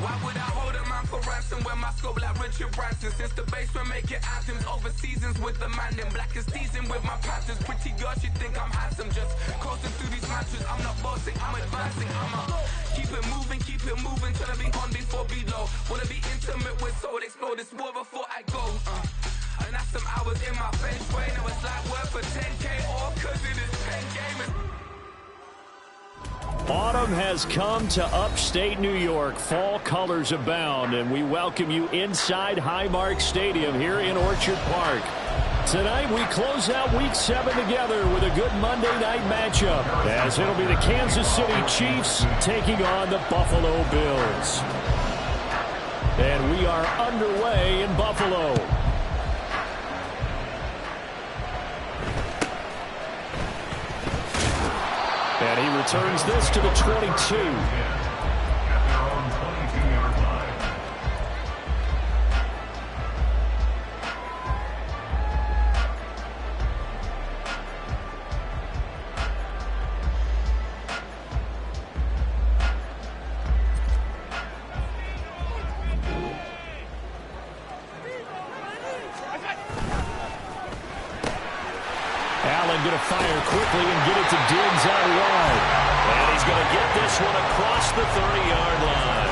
Why would I hold a man for ransom when my scope like Richard Branson? Since the basement making anthems over seasons with the man in black is seasoned with my Panthers. Pretty girl, she think I'm handsome. Just coasting through these matches. I'm not bossing, I'm advancing. Keep it moving till I be on before below. Wanna be intimate with soul, explore this war before I go. And that's some hours in my bench way. Now it's like work for 10K all cause it is 10 gaming. Autumn has come to upstate New York. Fall colors abound, and we welcome you inside Highmark Stadium here in Orchard Park. Tonight we close out Week 7 together with a good Monday night matchup, as it'll be the Kansas City Chiefs taking on the Buffalo Bills. And we are underway in Buffalo. And he returns this to the 22. Allen going to fire quickly and get it to Diggs out wide. And he's going to get this one across the 30-yard line.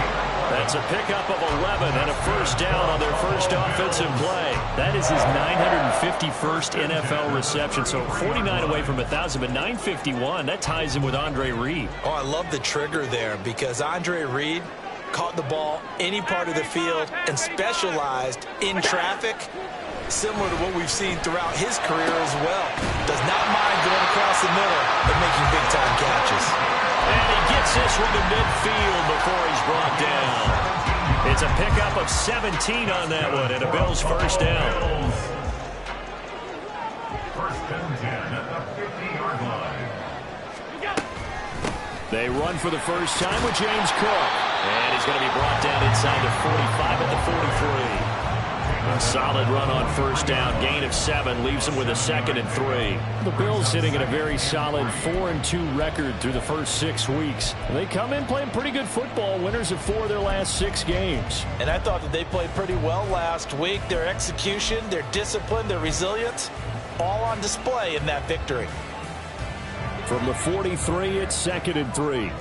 That's a pickup of 11 and a first down on their first offensive play. That is his 951st NFL reception. So 49 away from 1,000, but 951. That ties him with Andre Reed. Oh, I love the trigger there because Andre Reed caught the ball any part of the field and specialized in traffic, similar to what we've seen throughout his career as well. Does not mind going across the middle and making big-time catches. And he gets this one to midfield before he's brought down. It's a pickup of 17 on that one, and a Bills first down. First and 10 at the 50-yard line. They run for the first time with James Cook. And he's going to be brought down inside the 45 at the 43. A solid run on first down. Gain of 7 leaves him with a 2nd and 3. The Bills sitting at a very solid 4-2 record through the first 6 weeks. They come in playing pretty good football, winners of 4 of their last 6 games. And I thought that they played pretty well last week. Their execution, their discipline, their resilience, all on display in that victory. From the 43, it's 2nd and 3.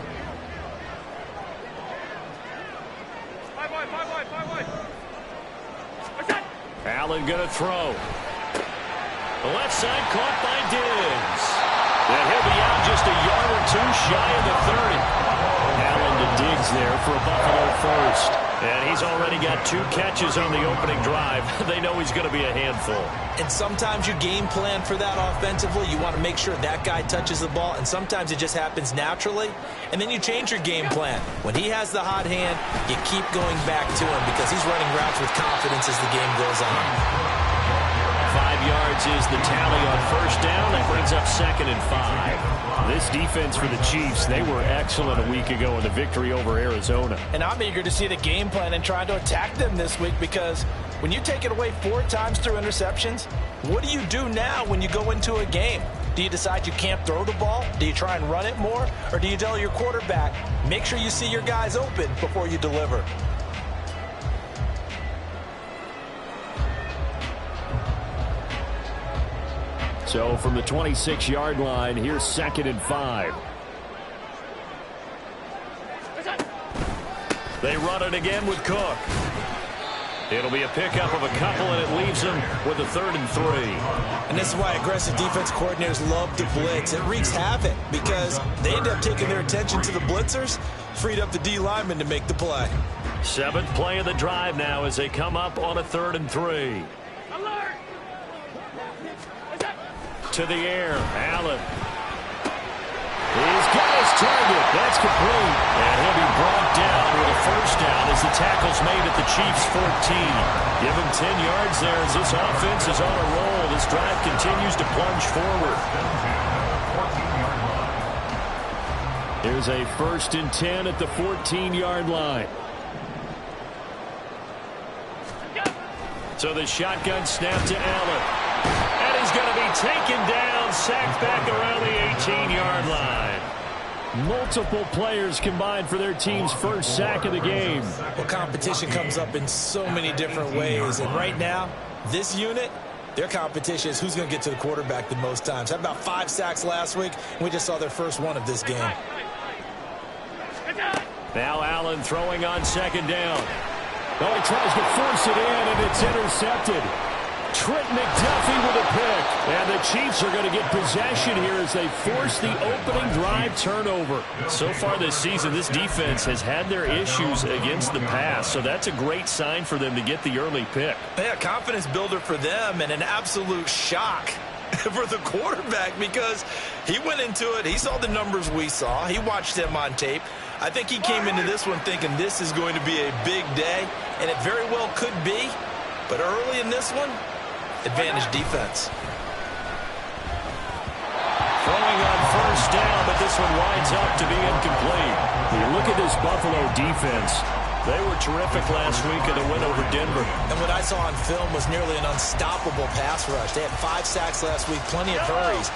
Allen going to throw. The left side caught by Diggs. And he'll be out just a yard or 2 shy of the 30. Allen to Diggs there for a Buffalo first. And he's already got 2 catches on the opening drive. They know he's going to be a handful. And sometimes you game plan for that offensively. You want to make sure that guy touches the ball, and sometimes it just happens naturally. And then you change your game plan. When he has the hot hand, you keep going back to him because he's running routes with confidence as the game goes on. 5 yards is the tally on first down. That brings up 2nd and 5. This defense for the Chiefs, they were excellent a week ago in the victory over Arizona. And I'm eager to see the game plan and try to attack them this week because when you take it away 4 times through interceptions, what do you do now when you go into a game? Do you decide you can't throw the ball? Do you try and run it more? Or do you tell your quarterback, make sure you see your guys open before you deliver? So from the 26-yard line, here's 2nd and 5. They run it again with Cook. It'll be a pickup of a couple, and it leaves them with a 3rd and 3. And this is why aggressive defense coordinators love to blitz. It wreaks havoc because they end up taking their attention to the blitzers, freed up the D lineman to make the play. 7th play of the drive now as they come up on a 3rd and 3. To the air, Allen. He's got his target. That's complete. And he'll be brought down with a first down as the tackle's made at the Chiefs' 14. Give him 10 yards there as this offense is on a roll. This drive continues to plunge forward. Here's a 1st and 10 at the 14-yard line. So the shotgun snap to Allen. And he's going to be taken down, sacked back around the 18-yard line. Multiple players combined for their team's first sack of the game. Well, competition comes up in so many different ways. And right now, this unit, their competition is who's going to get to the quarterback the most times. Had about 5 sacks last week, and we just saw their first one of this game. Now Allen throwing on second down. Oh, he tries to force it in, and it's intercepted. Trent McDuffie with a pick. And the Chiefs are going to get possession here as they force the opening drive turnover. So far this season, this defense has had their issues against the pass, so that's a great sign for them to get the early pick. Yeah, confidence builder for them and an absolute shock for the quarterback because he went into it. He saw the numbers we saw. He watched them on tape. I think he came into this one thinking this is going to be a big day, and it very well could be. But early in this one, advantage defense. Throwing on first down, but this one winds up to be incomplete. You look at this Buffalo defense. They were terrific last week in the win over Denver. And what I saw on film was nearly an unstoppable pass rush. They had 5 sacks last week, plenty of hurries.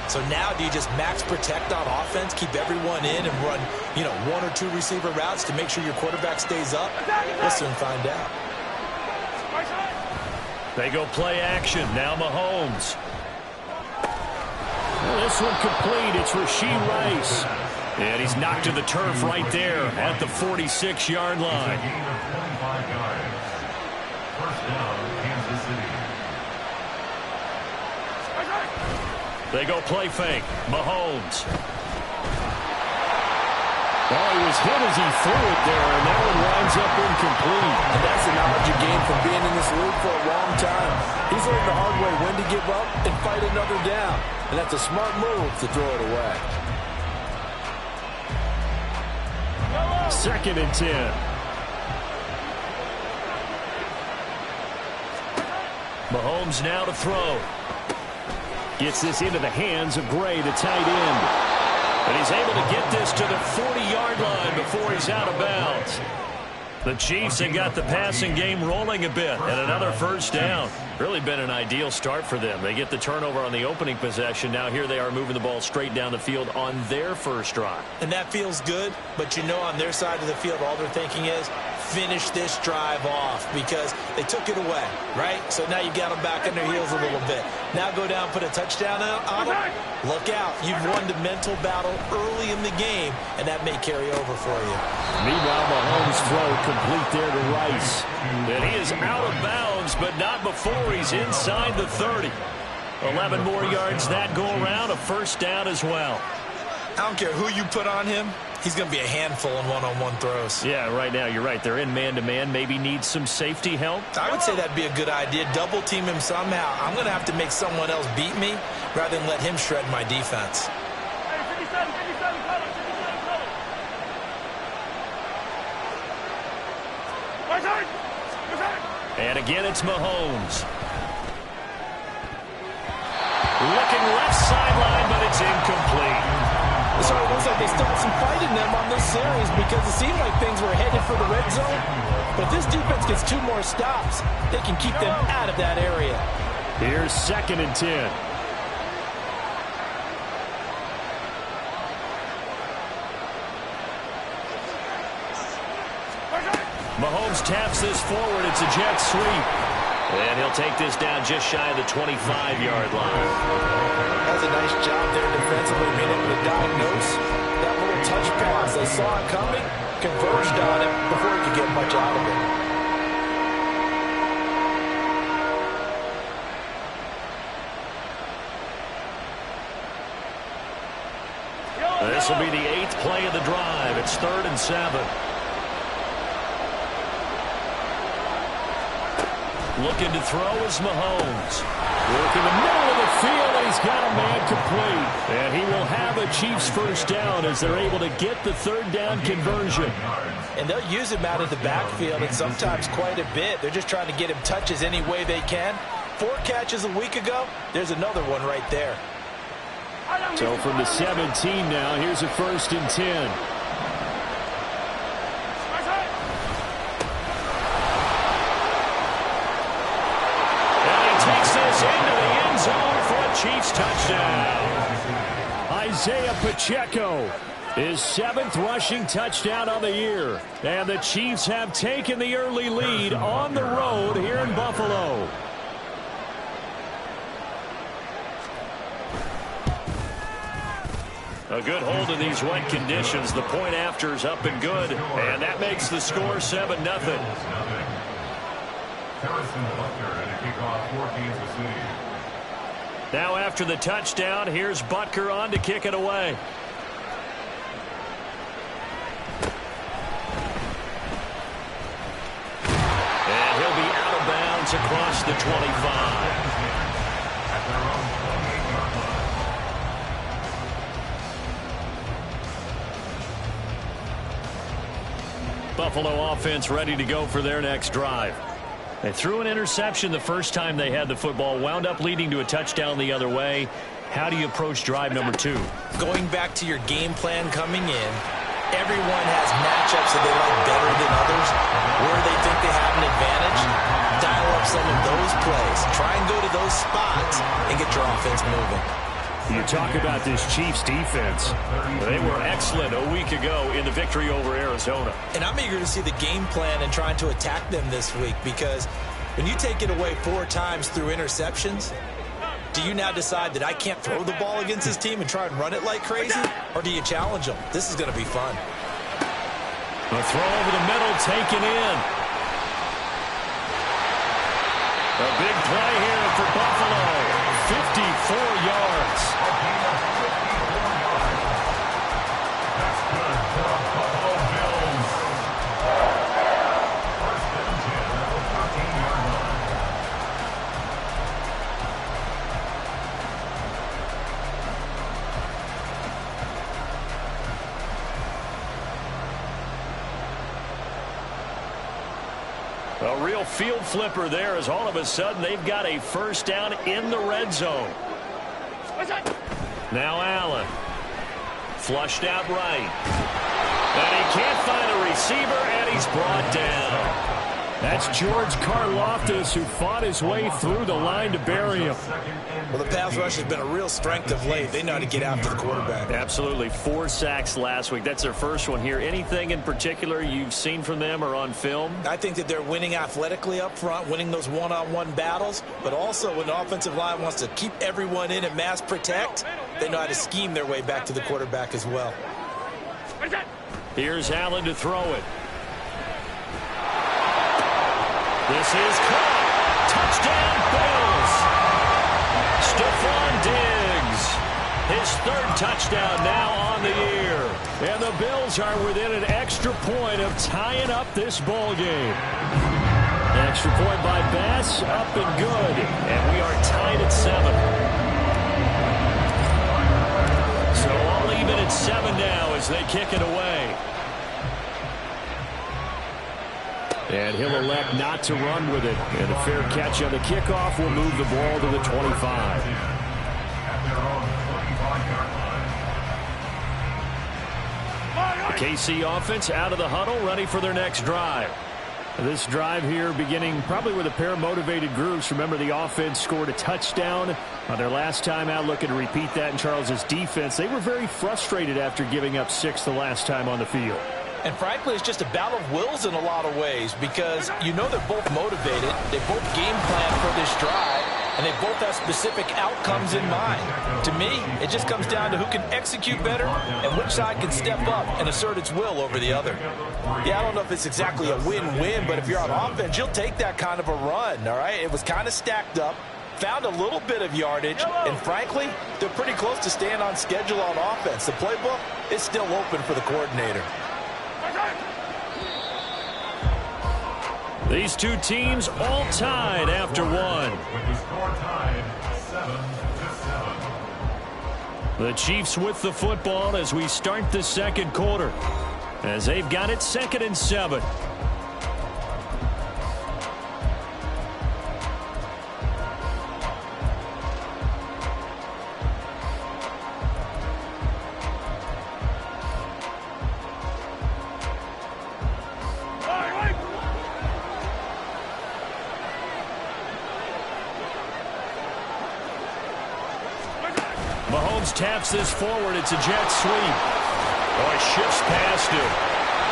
So now do you just max protect on offense, keep everyone in, and run, 1 or 2 receiver routes to make sure your quarterback stays up? We'll soon find out. They go play action. Now Mahomes. Well, this one complete. It's Rashee Rice. And he's knocked to the turf right there at the 46-yard line. They go play fake. Mahomes. Oh, he was hit as he threw it there, and that one winds up incomplete. And that's the knowledge you gain from being in this league for a long time. He's learned the hard way when to give up and fight another down. And that's a smart move to throw it away. 2nd and 10. Mahomes now to throw. Gets this into the hands of Gray, the tight end. And he's able to get this to the 40-yard line before he's out of bounds. The Chiefs have got the passing game rolling a bit, and another first down. Really been an ideal start for them. They get the turnover on the opening possession. Now here they are moving the ball straight down the field on their first drive. And that feels good, but on their side of the field, all they're thinking is finish this drive off because they took it away, right? So now you've got them back on their heels a little bit. Now go down, put a touchdown on them. Look out. You've won the mental battle early in the game, and that may carry over for you. Meanwhile, Mahomes' throw complete there to Rice. And he is out of bounds, but not before he's inside the 30. 11 more yards that go around, a first down as well. I don't care who you put on him. He's going to be a handful in one-on-one throws. Yeah, right now, you're right. They're in man-to-man. Maybe need some safety help. I would say that'd be a good idea. Double team him somehow. I'm going to have to make someone else beat me rather than let him shred my defense. And again, it's Mahomes. Looking left sideline, but it's incomplete. So it looks like they still have some fight in them on this series because it seemed like things were headed for the red zone. But if this defense gets 2 more stops, they can keep them out of that area. Here's 2nd and 10. Mahomes taps this forward. It's a jet sweep. And he'll take this down just shy of the 25-yard line. That's a nice job there defensively, being able to diagnose that little touch pass. They saw it coming, converged on it before he could get much out of it. This will be the 8th play of the drive. It's 3rd and 7. Looking to throw is Mahomes. Work in the middle of the field, and he's got a man complete. And he will have a Chiefs first down as they're able to get the 3rd down conversion. And they'll use him out of the backfield, and sometimes quite a bit. They're just trying to get him touches any way they can. 4 catches a week ago. There's another one right there. So from the 17 now, here's a 1st and 10. Into the end zone for a Chiefs touchdown. Isaiah Pacheco His 7th rushing touchdown on the year. And the Chiefs have taken the early lead on the road here in Buffalo. A good hold in these wet conditions. The point after is up and good. And that makes the score 7-0. Now after the touchdown, here's Butker on to kick it away. And he'll be out of bounds across the 25. Buffalo offense ready to go for their next drive. They threw an interception the first time they had the football, wound up leading to a touchdown the other way. How do you approach drive number 2? Going back to your game plan coming in, everyone has matchups that they like better than others. Where they think they have an advantage, dial up some of those plays. Try and go to those spots and get your offense moving. You talk about this Chiefs defense. They were excellent a week ago in the victory over Arizona. And I'm eager to see the game plan and trying to attack them this week, because when you take it away 4 times through interceptions, do you now decide that I can't throw the ball against this team and try and run it like crazy? Or do you challenge them? This is going to be fun. A throw over the middle taken in. A big play here for Buffalo. 54 yards. A real field flipper there, as all of a sudden they've got a first down in the red zone. Now Allen. Flushed out right. And he can't find a receiver, and he's brought down. That's George Karlaftis, who fought his way through the line to bury him. Well, the pass rush has been a real strength of late. They know how to get after the quarterback. Absolutely. 4 sacks last week. That's their first one here. Anything in particular you've seen from them or on film? I think that they're winning athletically up front, winning those one-on-one battles, but also when the offensive line wants to keep everyone in and mass protect, they know how to scheme their way back to the quarterback as well. Here's Allen to throw it. This is caught. Touchdown, Bills. Stephon Diggs. His 3rd touchdown now on the year. And the Bills are within an extra point of tying up this ball game. Extra point by Bass, up and good. And we are tied at 7. So all even at 7 now as they kick it away. And he'll elect not to run with it. And a fair catch on the kickoff will move the ball to the 25. The KC offense out of the huddle, ready for their next drive. This drive here beginning probably with a pair of motivated groups. Remember, the offense scored a touchdown on their last time out, looking to repeat that in Charles's defense. They were very frustrated after giving up 6 the last time on the field. And frankly, it's just a battle of wills in a lot of ways, because you know they're both motivated, they both game plan for this drive, and they both have specific outcomes in mind. To me, it just comes down to who can execute better and which side can step up and assert its will over the other. Yeah, I don't know if it's exactly a win-win, but if you're on offense, you'll take that kind of a run, all right? It was kind of stacked up, found a little bit of yardage, and frankly, they're pretty close to staying on schedule on offense. The playbook is still open for the coordinator. These two teams all tied after 1. With the score tied 7-7. The Chiefs with the football as we start the second quarter, as they've got it 2nd and 7. Mahomes taps this forward. It's a jet sweep. Oh, he shifts past him.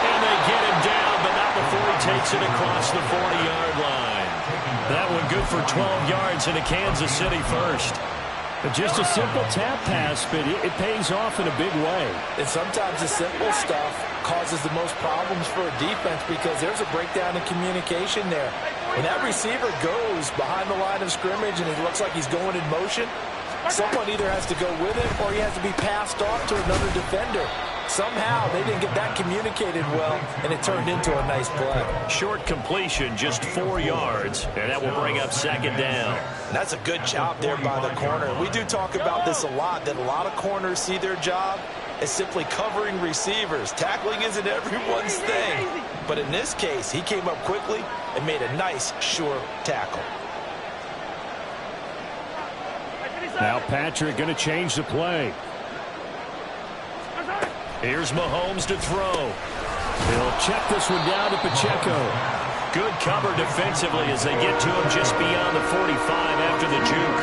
And they get him down, but not before he takes it across the 40-yard line. That one good for 12 yards in a Kansas City first. But just a simple tap pass, but it pays off in a big way. And sometimes the simple stuff causes the most problems for a defense because there's a breakdown in communication there. When that receiver goes behind the line of scrimmage and it looks like he's going in motion, someone either has to go with him or he has to be passed off to another defender. Somehow they didn't get that communicated well, and it turned into a nice play. Short completion, just 4 yards, and that will bring up second down. And that's a good job there by the corner. We do talk about this a lot, that a lot of corners see their job as simply covering receivers. Tackling isn't everyone's thing. But in this case, he came up quickly and made a nice, sure tackle. Now Patrick going to change the play. Here's Mahomes to throw. He'll check this one down to Pacheco. Good cover defensively as they get to him just beyond the 45 after the juke.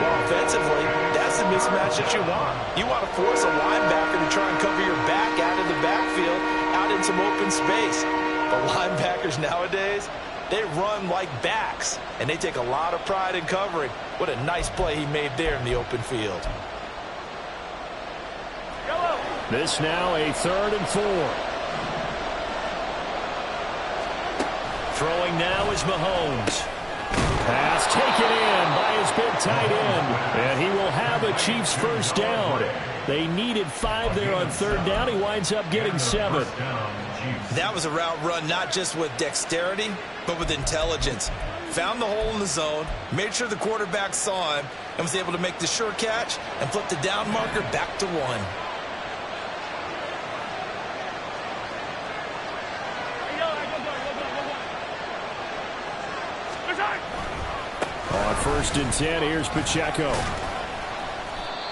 Well, offensively, that's the mismatch that you want. You want to force a linebacker to try and cover your back out of the backfield, out in some open space. But linebackers nowadays, they run like backs, and they take a lot of pride in covering. What a nice play he made there in the open field. This now a 3rd and 4. Throwing now is Mahomes. Pass taken in by his big tight end. And he will have a Chiefs first down. They needed 5 there on 3rd down. He winds up getting 7. That was a route run not just with dexterity, but with intelligence. Found the hole in the zone, made sure the quarterback saw him, and was able to make the sure catch and flip the down marker back to 1. On 1st and 10, here's Pacheco.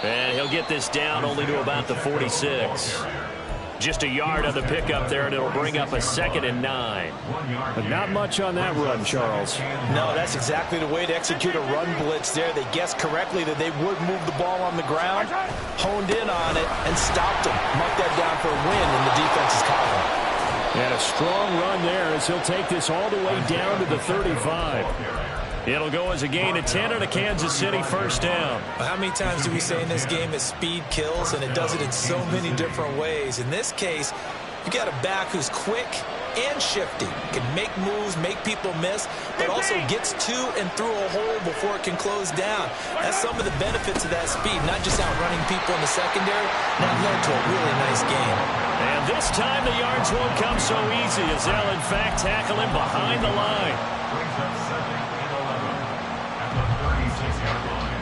And he'll get this down only to about the 46. Just a yard on the pickup there, and it'll bring up a 2nd and 9. But not much on that run, Charles. No, that's exactly the way to execute a run blitz there. They guessed correctly that they would move the ball on the ground, honed in on it, and stopped him. Mark that down for a win in the defense's column. And a strong run there as he'll take this all the way down to the 35. It'll go as a gain of 10 and a Kansas City first down. How many times do we say in this game that speed kills, and it does it in so many different ways? In this case, you got a back who's quick and shifty, can make moves, make people miss, but also gets to and through a hole before it can close down. That's some of the benefits of that speed, not just outrunning people in the secondary. That led to a really nice game. And this time the yards won't come so easy as they'll in fact tackle him behind the line. Brings up 2nd and 11 at the 36-yard line.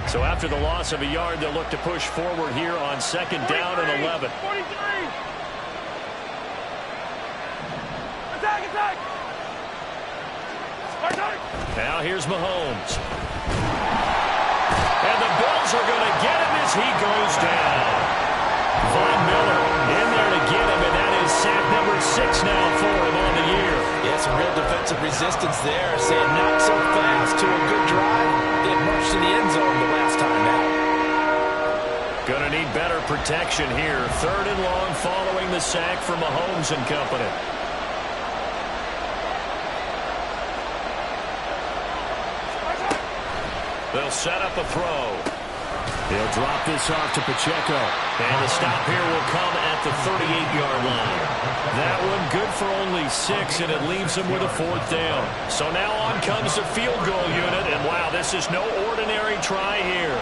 So after the loss of a yard, they'll look to push forward here on 2nd down and 11. 43. Attack! Now here's Mahomes. And the Bills are going to get him as he goes down. Von Miller in there to get him, and that is sack number 6 now for him on the year. Yeah, some real defensive resistance there, saying not so fast to a good drive. They had marched to the end zone the last time out. Going to need better protection here. 3rd and long following the sack from Mahomes and company. They'll set up a throw. He'll drop this off to Pacheco. And the stop here will come at the 38-yard line. That one good for only 6, and it leaves him with a 4th down. So now on comes the field goal unit, and wow, this is no ordinary try here.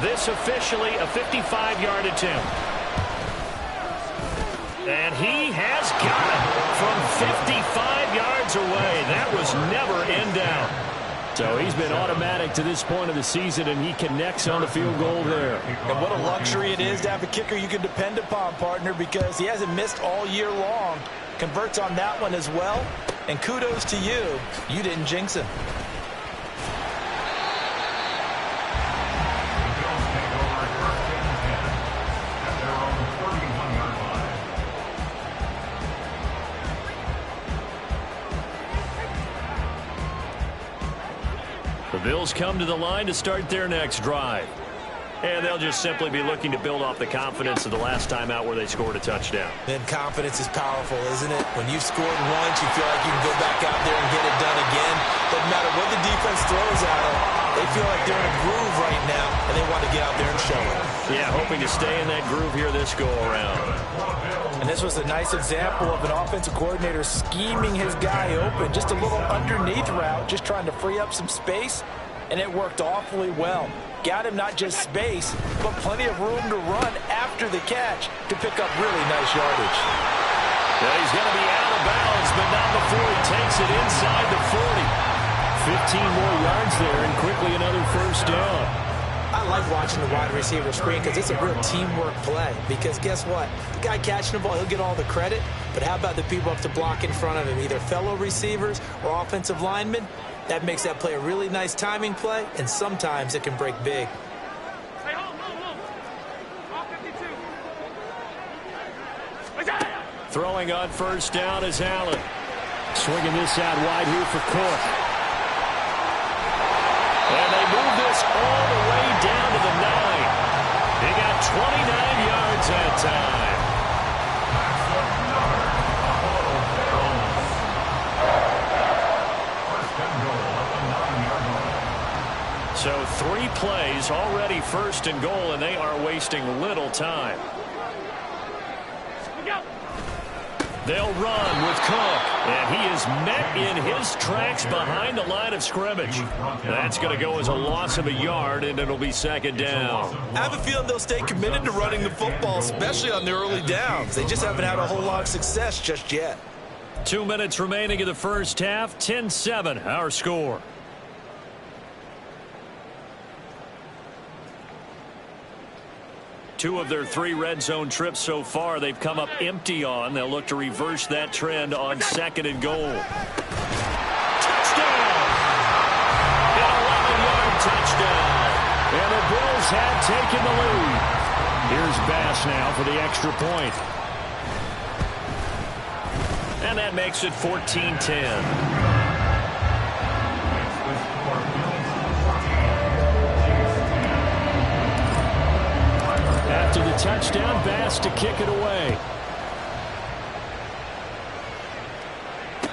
This officially a 55-yard attempt. And he has got it from 55 yards away. That was never in doubt. So he's been automatic to this point of the season, and he connects on the field goal there. And what a luxury it is to have a kicker you can depend upon, partner, because he hasn't missed all year long. Converts on that one as well. And kudos to you. You didn't jinx him. Bills come to the line to start their next drive. And they'll just simply be looking to build off the confidence of the last time out where they scored a touchdown. And confidence is powerful, isn't it? When you've scored once, you feel like you can go back out there and get it done again. Doesn't matter what the defense throws at them. They feel like they're in a groove right now, and they want to get out there and show it. Yeah, hoping to stay in that groove here this go-around. And this was a nice example of an offensive coordinator scheming his guy open. Just a little underneath route, just trying to free up some space, and it worked awfully well. Got him not just space, but plenty of room to run after the catch to pick up really nice yardage. Yeah, he's going to be out of bounds, but not before he takes it inside the 40. 15 more yards there, and quickly another first down. I like watching the wide receiver screen because it's a real teamwork play. Because guess what? The guy catching the ball, he'll get all the credit. But how about the people up to block in front of him, either fellow receivers or offensive linemen? That makes that play a really nice timing play, and sometimes it can break big. Throwing on first down is Allen. Swinging this out wide here for Cook. And they move this all the way down to the 9. They got 29 yards that time. So 3 plays, already first and goal, and they are wasting little time. They'll run with Cook, and he is met in his tracks behind the line of scrimmage. That's going to go as a loss of a yard, and it'll be second down. I have a feeling they'll stay committed to running the football, especially on their early downs. They just haven't had a whole lot of success just yet. 2 minutes remaining in the first half, 10-7 our score. Two of their 3 red zone trips so far, they've come up empty on. They'll look to reverse that trend on second and goal. Touchdown! An 11-yard touchdown. And the Bills have taken the lead. Here's Bass now for the extra point. And that makes it 14-10. After the touchdown, Bass to kick it away.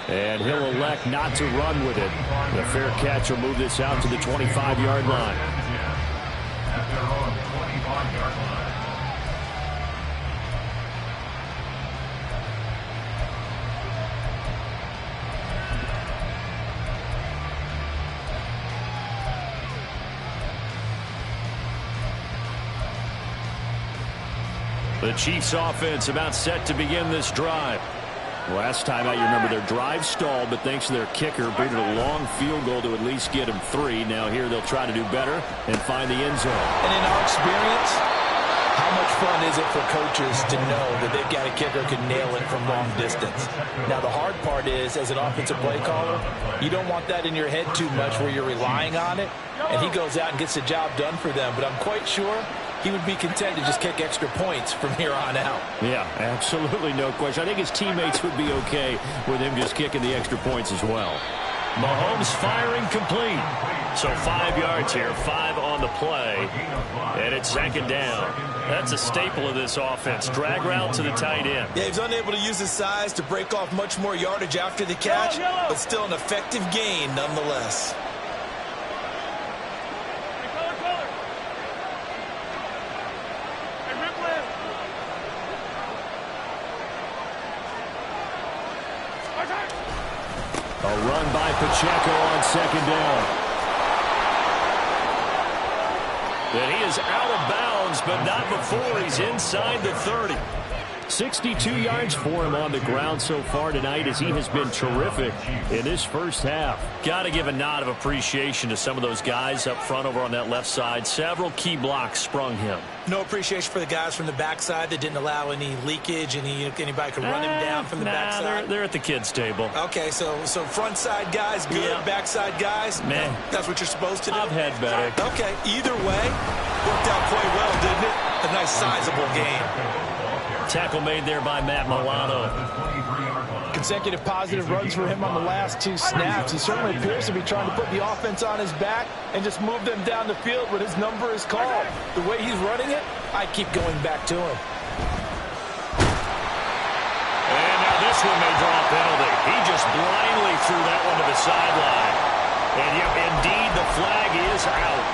And he'll elect not to run with it. The fair catch will move this out to the 25-yard line. At their own 25-yard line. The Chiefs offense about set to begin this drive. Last time out, you remember their drive stalled, but thanks to their kicker, booted a long field goal to at least get him 3. Now here they'll try to do better and find the end zone. And in our experience, how much fun is it for coaches to know that they've got a kicker who can nail it from long distance? Now the hard part is, as an offensive play caller, you don't want that in your head too much where you're relying on it, and he goes out and gets the job done for them. But I'm quite sure he would be content to just kick extra points from here on out. Yeah, absolutely no question. I think his teammates would be okay with him just kicking the extra points as well. Mahomes firing complete. So 5 yards here, 5 on the play. And it's second down. That's a staple of this offense. Drag route to the tight end. Yeah, he's unable to use his size to break off much more yardage after the catch, but still an effective gain nonetheless. A run by Pacheco on second down. And he is out of bounds, but not before he's inside the 30. 62 yards for him on the ground so far tonight, as he has been terrific in this first half. Got to give a nod of appreciation to some of those guys up front over on that left side. Several key blocks sprung him. No appreciation for the guys from the backside that didn't allow any leakage, anybody could run him down from the backside. They're at the kids' table. Okay, so front side guys good, yeah. Backside guys, man, that's what you're supposed to do. I've had better. Okay, either way, worked out quite well, didn't it? A nice sizable game. Tackle made there by Matt Milano. Consecutive positive runs for him on the last 2 snaps. He certainly appears to be trying to put the offense on his back and just move them down the field when his number is called. The way he's running it, I keep going back to him. And now this one may draw a penalty. He just blindly threw that one to the sideline. And yep, indeed, the flag is out.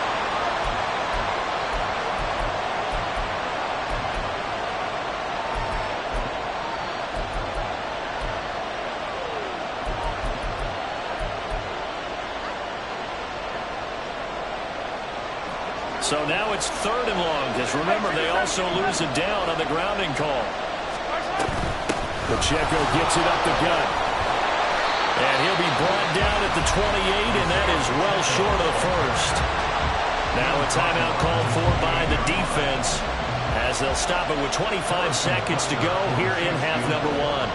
So now it's 3rd and long, because remember, they also lose it down on the grounding call. Pacheco gets it up the gut. And he'll be brought down at the 28, and that is well short of the first. Now a timeout called for by the defense, as they'll stop it with 25 seconds to go here in half number 1.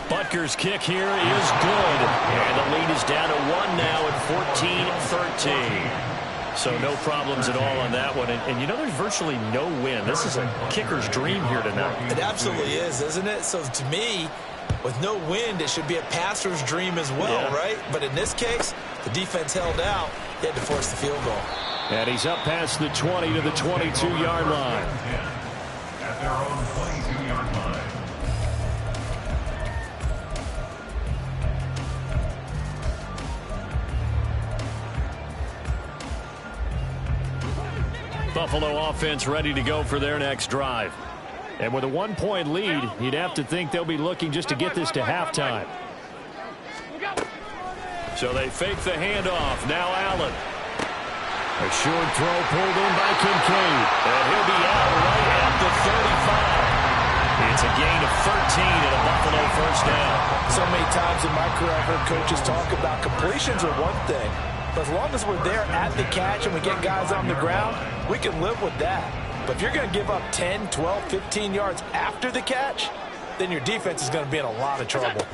Butker's kick here is good. And the lead is down to 1 now at 14-13. So no problems at all on that one. And you know, there's virtually no win. This is a kicker's dream here tonight. It absolutely is, isn't it? So to me, with no wind, it should be a passer's dream as well, right? But in this case, the defense held out. They had to force the field goal. And he's up past the 20 to the 22-yard line. At their own 22-yard line. Buffalo offense ready to go for their next drive. And with a 1-point lead, you'd have to think they'll be looking just to get this to halftime. So they fake the handoff. Now Allen. A short throw pulled in by Kincaid. And he'll be out right at the 35. It's a gain of 13 and a Buffalo first down. So many times in my career, I've heard coaches talk about completions are one thing. But as long as we're there at the catch and we get guys on the ground, we can live with that. But if you're going to give up 10, 12, 15 yards after the catch, then your defense is going to be in a lot of trouble.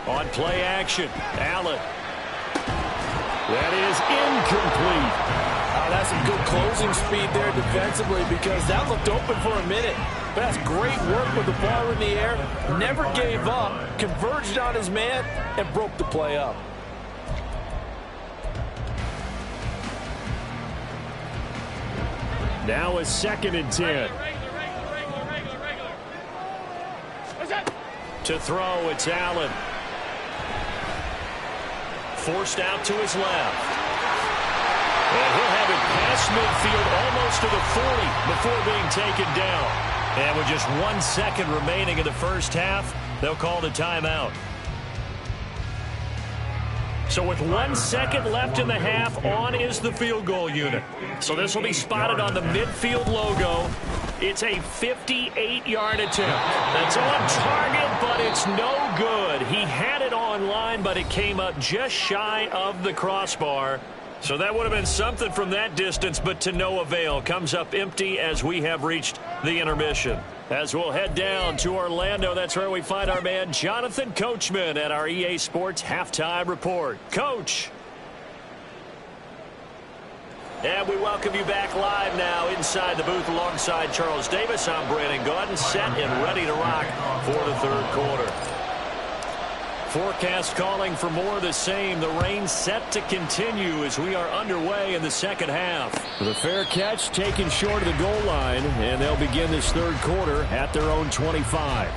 On play action, Allen. That is incomplete. That's some good closing speed there defensively, because that looked open for a minute. But that's great work with the ball in the air. Never gave up, converged on his man, and broke the play up. Now a 2nd and 10. To throw, it's Allen. Forced out to his left. And he'll have it past midfield almost to the 40 before being taken down. And with just 1 second remaining in the first half, they'll call the timeout. So with 1 second left in the half, on is the field goal unit. So this will be spotted on the midfield logo. It's a 58-yard attempt. That's on target, but it's no good. He had it on line, but it came up just shy of the crossbar. So that would have been something from that distance, but to no avail. Comes up empty as we have reached the intermission. As we'll head down to Orlando, that's where we find our man Jonathan Coachman at our EA Sports Halftime Report. Coach. And we welcome you back live now inside the booth alongside Charles Davis. I'm Brandon Gaudin, set and ready to rock for the 3rd quarter. Forecast calling for more of the same. The rain set to continue as we are underway in the 2nd half. The fair catch taken short of the goal line, and they'll begin this 3rd quarter at their own 25.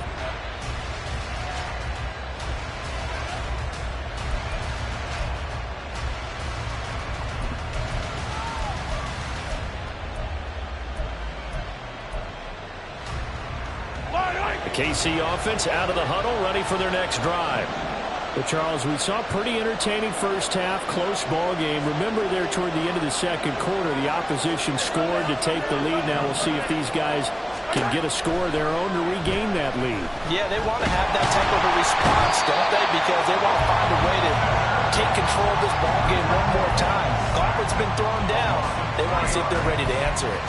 The KC offense out of the huddle, ready for their next drive. But Charles, we saw pretty entertaining first half, close ball game. Remember there toward the end of the 2nd quarter, the opposition scored to take the lead. Now we'll see if these guys can get a score of their own to regain that lead. Yeah, they want to have that type of a response, don't they? Because they want to find a way to take control of this ball game one more time. Gauntlet's been thrown down. They want to see if they're ready to answer it.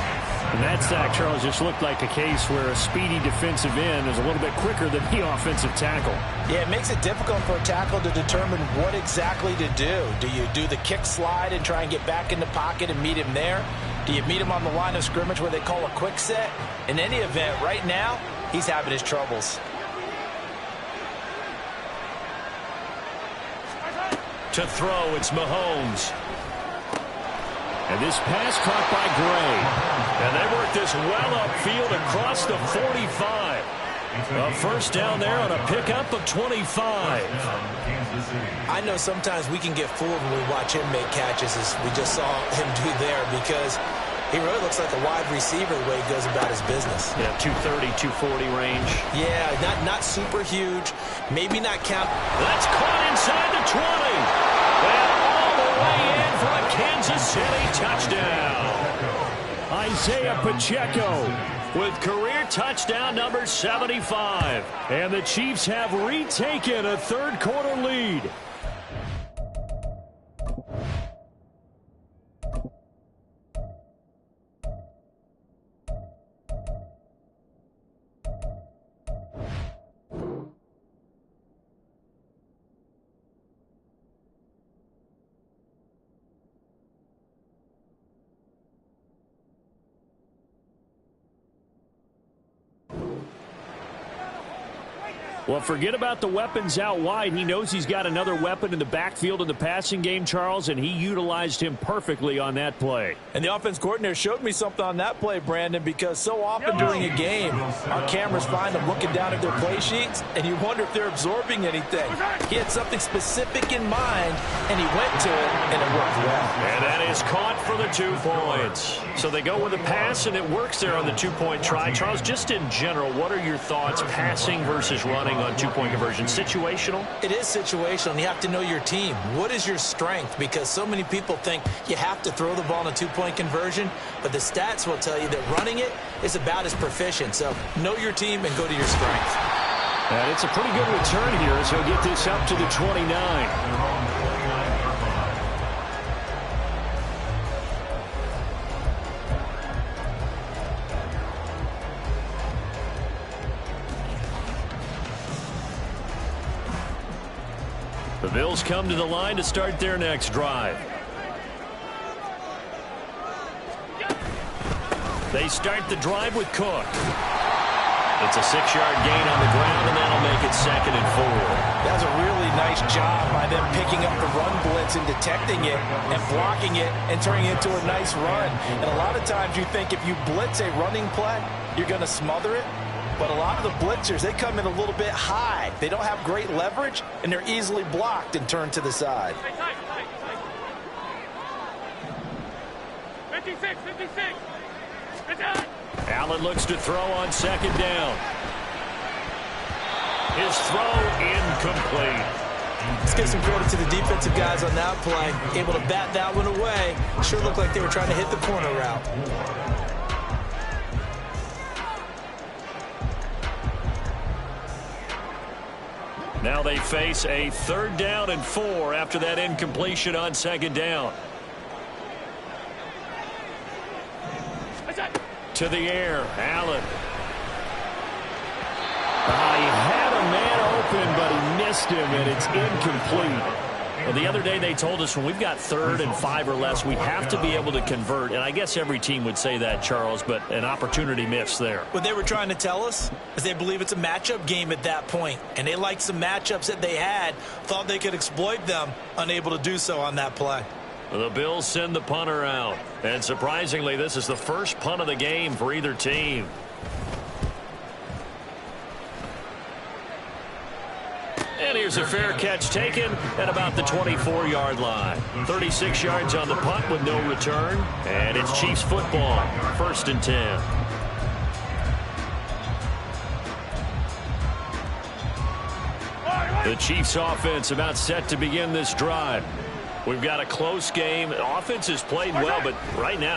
And that sack, Charles, just looked like a case where a speedy defensive end is a little bit quicker than the offensive tackle. Yeah, it makes it difficult for a tackle to determine what exactly to do. Do you do the kick slide and try and get back in the pocket and meet him there? Do you meet him on the line of scrimmage where they call a quick set? In any event, right now, he's having his troubles. To throw, it's Mahomes. And this pass caught by Gray. And they work this well upfield across the 45. A first down there on a pickup of 25. I know sometimes we can get fooled when we watch him make catches, as we just saw him do there, because he really looks like a wide receiver the way he goes about his business. Yeah, 230, 240 range. Yeah, not super huge. Maybe not count. That's caught inside the 20. And all the way in for a Kansas City touchdown. Isaiah Pacheco with career touchdown number 75. And the Chiefs have retaken a third-quarter lead. Well, forget about the weapons out wide. He knows he's got another weapon in the backfield in the passing game, Charles, and he utilized him perfectly on that play. And the offense coordinator showed me something on that play, Brandon, because so often during a game, our cameras find them looking down at their play sheets, and you wonder if they're absorbing anything. He had something specific in mind, and he went to it, and it worked well. And that is caught for the 2 points. So they go with a pass, and it works there on the 2-point try. Charles, just in general, what are your thoughts passing versus running on 2-point conversion? Situational? It is situational, and you have to know your team. What is your strength? Because so many people think you have to throw the ball in a 2-point conversion, but the stats will tell you that running it is about as proficient. So know your team and go to your strength. And it's a pretty good return here as he'll get this up to the 29. The Bills come to the line to start their next drive. They start the drive with Cook. It's a 6-yard gain on the ground, and that'll make it 2nd and 4. That was a really nice job by them picking up the run blitz and detecting it and blocking it and turning it into a nice run. And a lot of times you think if you blitz a running play, you're going to smother it. But a lot of the blitzers, they come in a little bit high. They don't have great leverage, and they're easily blocked and turned to the side. 56. Allen looks to throw on 2nd down. His throw incomplete. Let's give some credit to the defensive guys on that play. Able to bat that one away. Sure looked like they were trying to hit the corner route. Now they face a 3rd down and 4 after that incompletion on 2nd down. To the air, Allen. He had a man open, but he missed him, and it's incomplete. Well, the other day they told us when we've got 3rd and 5 or less, we have to be able to convert. And I guess every team would say that, Charles, but an opportunity missed there. What they were trying to tell us is they believe it's a matchup game at that point. And they liked some matchups that they had, thought they could exploit them, unable to do so on that play. The Bills send the punter out. And surprisingly, this is the first punt of the game for either team. And here's a fair catch taken at about the 24-yard line. 36 yards on the punt with no return. And it's Chiefs football, 1st and 10. The Chiefs offense about set to begin this drive. We've got a close game. Offense has played well, but right now